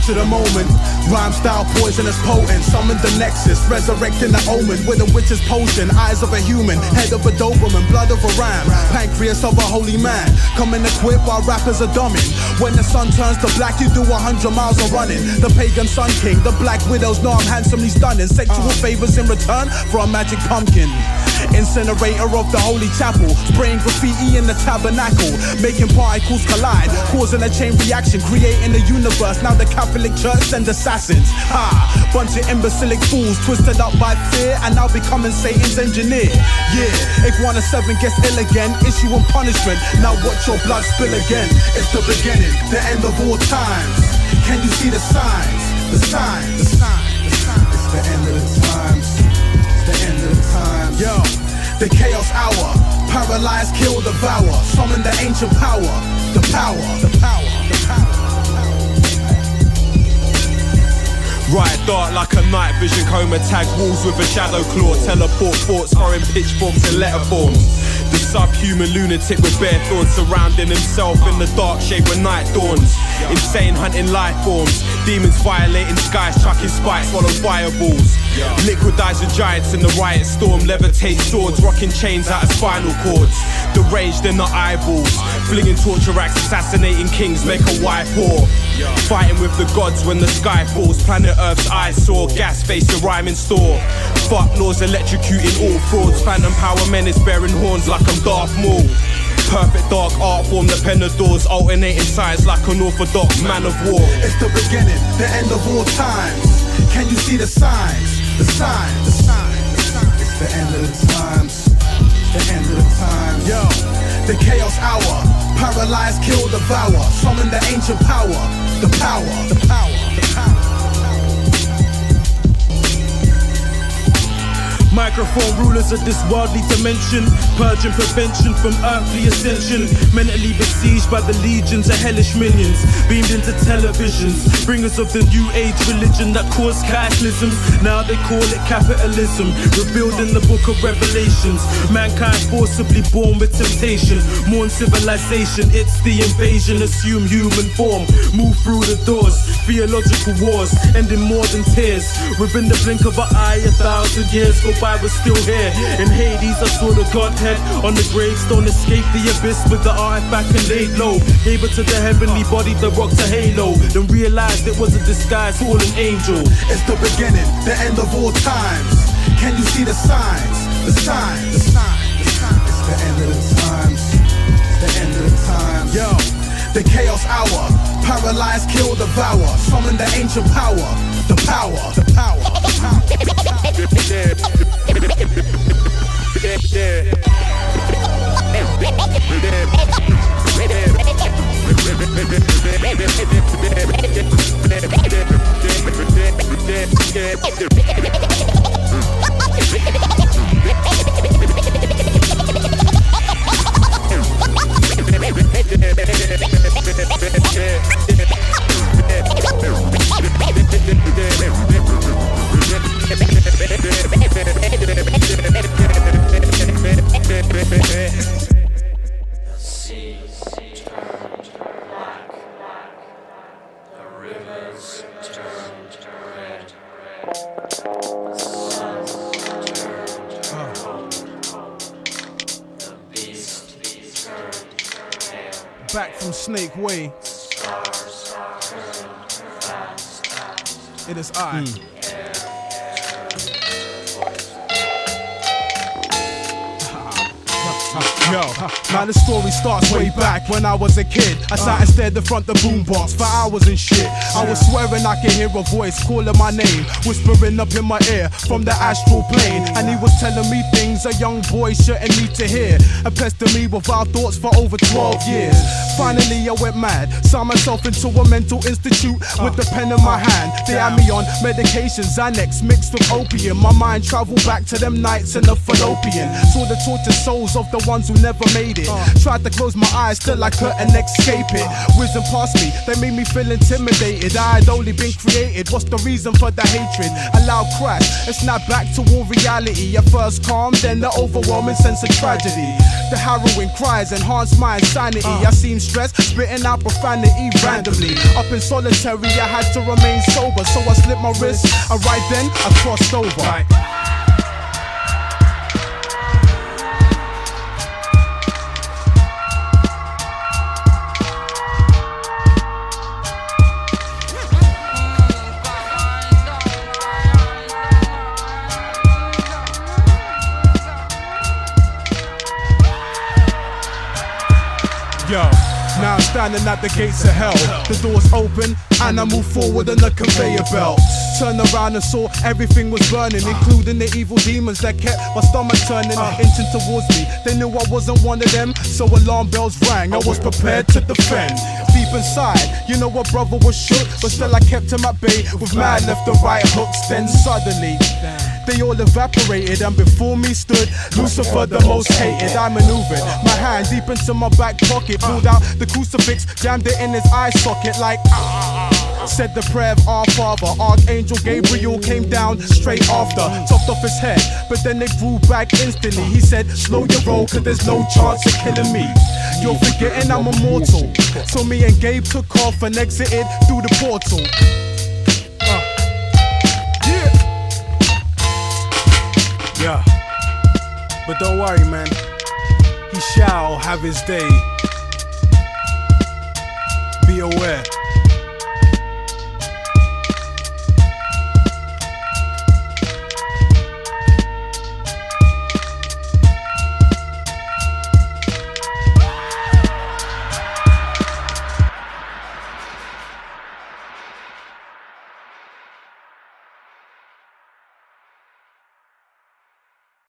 capture the moment. Rhyme style poisonous potent. Summon the nexus, resurrecting the omen with a witch's potion. Eyes of a human, head of a Doberman, blood of a ram, pancreas of a holy man. Coming equipped while rappers are dumbing. When the sun turns to black, you do 100 miles of running. The pagan sun king, the black widows know I'm handsomely stunning. Sexual favors in return for a magic pumpkin. Incinerator of the holy chapel, spraying graffiti in the tabernacle, making particles collide, causing a chain reaction, creating the universe. Now the Catholic Church send assassins. Bunch of imbecilic fools twisted up by fear and now becoming Satan's engineer. Yeah, Iguana 7 gets ill again, issuing punishment. Now watch your blood spill again. It's the beginning, the end of all times. Can you see the signs? The signs, the signs, the signs. It's the end of the times. The end of the times. Yo, the chaos hour. Paralyze, kill, devour. Summon the ancient power. The power, the power, the power. Right, dark like a night vision coma. Tag walls with a shadow claw. Teleport thoughts, throwing pitchforks and letter forms. The subhuman lunatic with bare thoughts, surrounding himself in the dark shade when night dawns. Insane hunting life forms. Demons violating skies, chucking spikes, swallow fireballs. Liquidizing giants in the riot storm. Levitate swords, rocking chains out of spinal cords. Deranged in the eyeballs. Flinging torture acts, assassinating kings, make a white war. Fighting with the gods when the sky falls. Planet Earth's eyesore, gas face a rhyming store. Fuck laws electrocuting all frauds. Phantom power menace bearing horns like I'm Darth Maul. Perfect dark art form, the pen of doors, alternating sides like an orthodox man of war. It's the beginning, the end of all times. Can you see the signs? The signs, the signs, the signs. It's the end of the times. The end of the times. Yo, the chaos hour. Paralyze, kill, devour. Summon the ancient power. The power, the power, the power. Microphone rulers of this worldly dimension, purging prevention from earthly ascension. Mentally besieged by the legions of hellish minions, beamed into televisions, bringers of the new age religion that caused cataclysms. Now they call it capitalism, revealed in the book of Revelations. Mankind forcibly born with temptation, mourn civilization, it's the invasion. Assume human form, move through the doors. Theological wars, ending more than tears. Within the blink of an eye, 1,000 years go by, we're still here. In Hades, I saw the Godhead on the gravestone. Escaped the abyss with the artifact and laid low. Gave it to the heavenly body that rocked a halo. Then realized it was a disguised fallen angel. It's the beginning, the end of all times. Can you see the signs? The signs, the signs, the signs. It's the end of the times. The end of the times. Yo, the chaos hour. Paralyze, kill, devour. Summon the ancient power. The power, the power, the power. Back from Snake Way. It is I. Yo, now the story starts way back when I was a kid. I sat and stared in front the boombox for hours and shit. I was swearing I could hear a voice calling my name, whispering up in my ear from the astral plane. And he was telling me things a young boy shouldn't need to hear, and pestering me with our thoughts for over 12 years. Finally I went mad, saw myself into a mental institute with the pen in my hand. They had me on medication, Xanax mixed with opium. My mind traveled back to them nights in the fallopian. Saw the tortured souls of the ones who who never made it. Tried to close my eyes till I couldn't escape it. Whizzing past me, they made me feel intimidated. I had only been created, what's the reason for the hatred? A loud crash, and snap back toward reality. At first calm, then the overwhelming sense of tragedy. The harrowing cries enhanced my insanity. I seemed stressed, spitting out profanity randomly. Up in solitary, I had to remain sober, so I slipped my wrist, and right then I crossed over. Yo, now I'm standing at the gates of hell. The doors open and I move forward on the conveyor belt. Turned around and saw everything was burning, including the evil demons that kept my stomach turning, inching towards me. They knew I wasn't one of them, so alarm bells rang. I was prepared to defend. Deep inside, you know a brother was shook, but still I kept him at bay with mad left and right hooks. Then suddenly they all evaporated, and before me stood Lucifer, the most hated. I maneuvered my hand deep into my back pocket, pulled out the crucifix, jammed it in his eye socket like said the prayer of our Father. Archangel Gabriel came down straight after, chopped off his head, but then it grew back instantly. He said, slow your roll, cause there's no chance of killing me. You're forgetting I'm immortal. So me and Gabe took off and exited through the portal. Yeah, but don't worry, man. He shall have his day. Be aware.